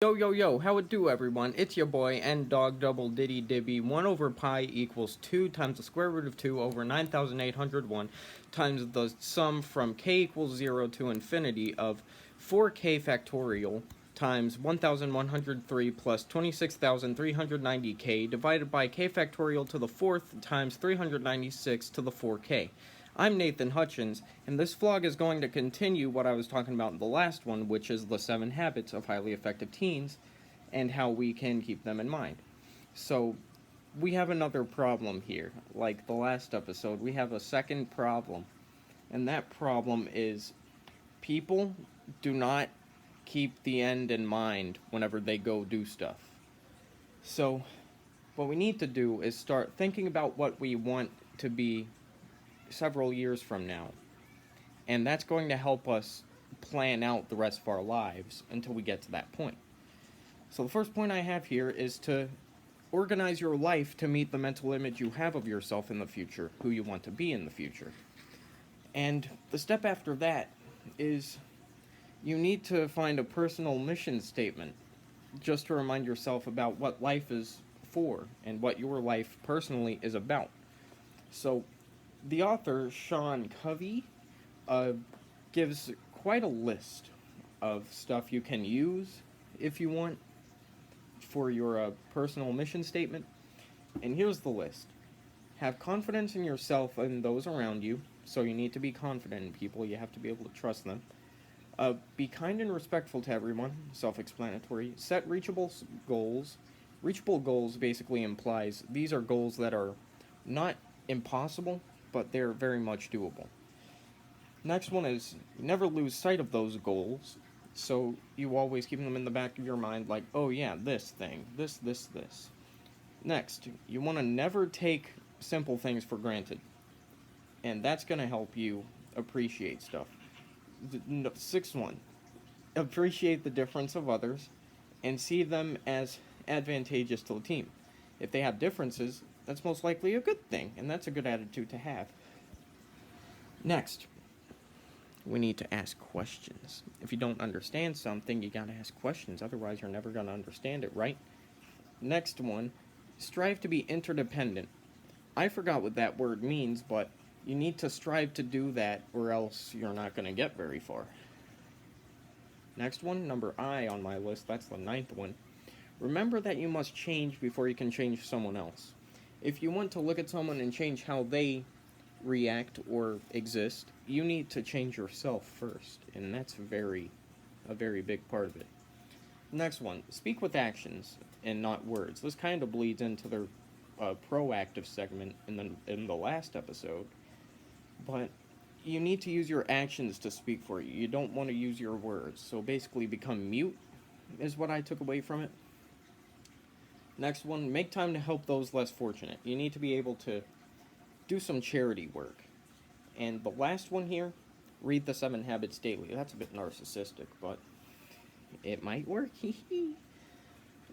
Yo, yo, yo, how it do, everyone? It's your boy, N Dog Double Diddy Dibby. 1 over pi equals 2 times the square root of 2 over 9,801 times the sum from k equals 0 to infinity of 4k factorial times 1,103 plus 26,390k divided by k factorial to the 4th times 396 to the 4k. I'm Nathan Hutchins, and this vlog is going to continue what I was talking about in the last one, which is the 7 habits of highly effective teens and how we can keep them in mind. So, we have another problem here. Like the last episode, we have a second problem, and that problem is people do not keep the end in mind whenever they go do stuff. So, what we need to do is start thinking about what we want to be several years from now. And that's going to help us plan out the rest of our lives until we get to that point. So the first point I have here is to organize your life to meet the mental image you have of yourself in the future, who you want to be in the future. And the step after that is you need to find a personal mission statement just to remind yourself about what life is for and what your life personally is about. So the author, Sean Covey, gives quite a list of stuff you can use if you want for your personal mission statement. And here's the list. Have confidence in yourself and those around you. So you need to be confident in people. You have to be able to trust them. Be kind and respectful to everyone. Self-explanatory. Set reachable goals. Reachable goals basically implies these are goals that are not impossible, but they're very much doable. Next one is never lose sight of those goals, so you always keep them in the back of your mind like, oh yeah, this thing, this. Next, you want to never take simple things for granted, and that's going to help you appreciate stuff. The sixth one, appreciate the difference of others and see them as advantageous to the team. If they have differences, that's most likely a good thing, and that's a good attitude to have. Next, we need to ask questions. If you don't understand something, you gotta ask questions, otherwise you're never gonna understand it, right? Next one, strive to be interdependent. I forgot what that word means, but you need to strive to do that, or else you're not gonna get very far. Next one, number I on my list, that's the ninth one. Remember that you must change before you can change someone else. If you want to look at someone and change how they react or exist, you need to change yourself first, and that's a very big part of it. Next one, speak with actions and not words. This kind of bleeds into their proactive segment in the last episode, but you need to use your actions to speak for you. You don't want to use your words, so basically become mute is what I took away from it. Next one, make time to help those less fortunate. You need to be able to do some charity work. And the last one here, read the 7 Habits daily. That's a bit narcissistic, but it might work.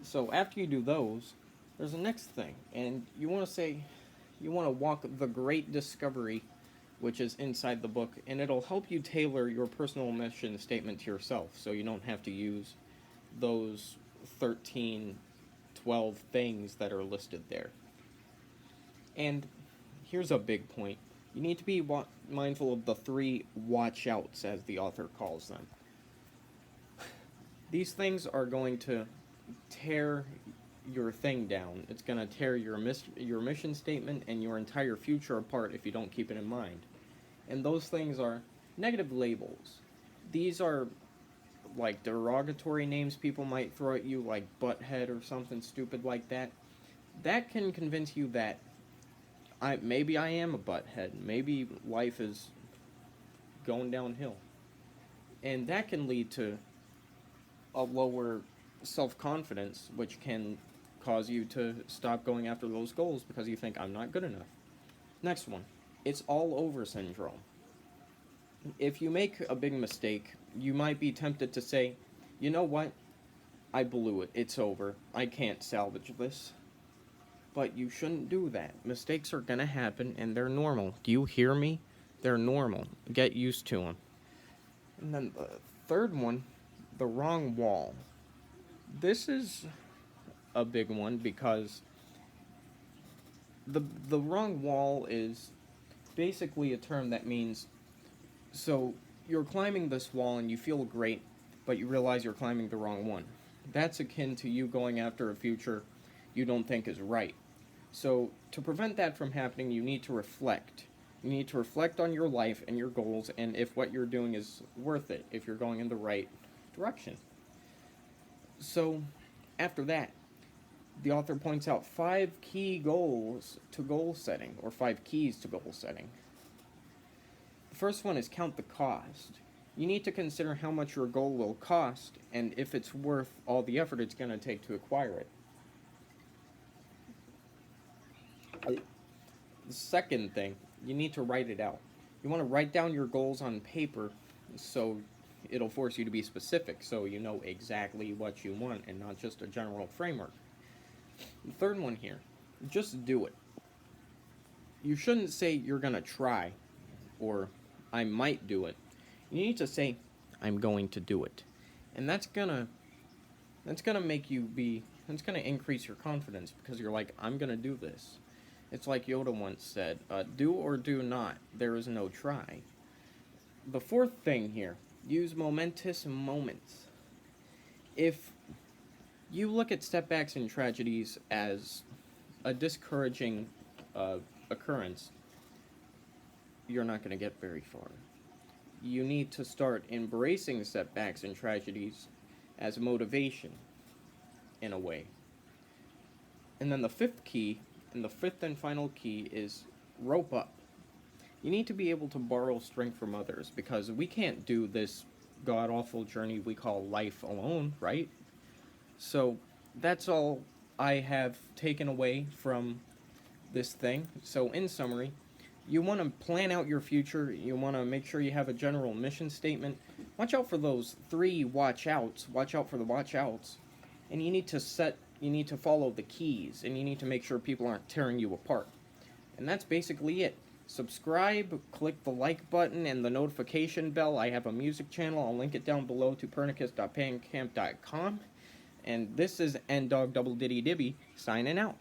So after you do those, there's the next thing. And you want to walk the great discovery, which is inside the book, and it'll help you tailor your personal mission statement to yourself, so you don't have to use those 12 things that are listed there. And here's a big point. You need to be mindful of the 3 watch outs, as the author calls them. These things are going to tear your thing down. It's going to tear your mission statement and your entire future apart if you don't keep it in mind. And those things are negative labels. These are like derogatory names people might throw at you, like butthead or something stupid like that. That can convince you that maybe I am a butthead. Maybe life is going downhill. And that can lead to a lower self-confidence, which can cause you to stop going after those goals because you think, I'm not good enough. Next one, it's all over syndrome. If you make a big mistake, you might be tempted to say, you know what, I blew it, it's over, I can't salvage this. But you shouldn't do that. Mistakes are gonna happen, and they're normal. Do you hear me? They're normal. Get used to them. And then the third one, the wrong wall. This is a big one because the wrong wall is basically a term that means, so you're climbing this wall and you feel great, but you realize you're climbing the wrong one. That's akin to you going after a future you don't think is right. So, to prevent that from happening, you need to reflect. You need to reflect on your life and your goals and if what you're doing is worth it, if you're going in the right direction. So, after that, the author points out 5 key goals to goal setting, or 5 keys to goal setting. The first one is count the cost. You need to consider how much your goal will cost and if it's worth all the effort it's going to take to acquire it. The second thing, you need to write it out. You want to write down your goals on paper so it'll force you to be specific so you know exactly what you want and not just a general framework. The third one here, just do it. You shouldn't say you're going to try or I might do it. You need to say I'm going to do it. And that's going to make you be that's going to increase your confidence because you're like, I'm going to do this. It's like Yoda once said, do or do not, there is no try. The fourth thing here, use momentous moments. If you look at setbacks and tragedies as a discouraging occurrence, you're not going to get very far. You need to start embracing setbacks and tragedies as motivation, in a way. And then the fifth key, and the fifth and final key, is rope up. You need to be able to borrow strength from others because we can't do this god-awful journey we call life alone, right? So that's all I have taken away from this thing. So in summary, you want to plan out your future. You want to make sure you have a general mission statement. Watch out for those 3 watch outs. Watch out for the watch outs. And you need to follow the keys, and you need to make sure people aren't tearing you apart. And that's basically it. Subscribe, click the like button and the notification bell. I have a music channel. I'll link it down below, Tupernicus.bandcamp.com. And this is NDogDoubleDiddyDibby signing out.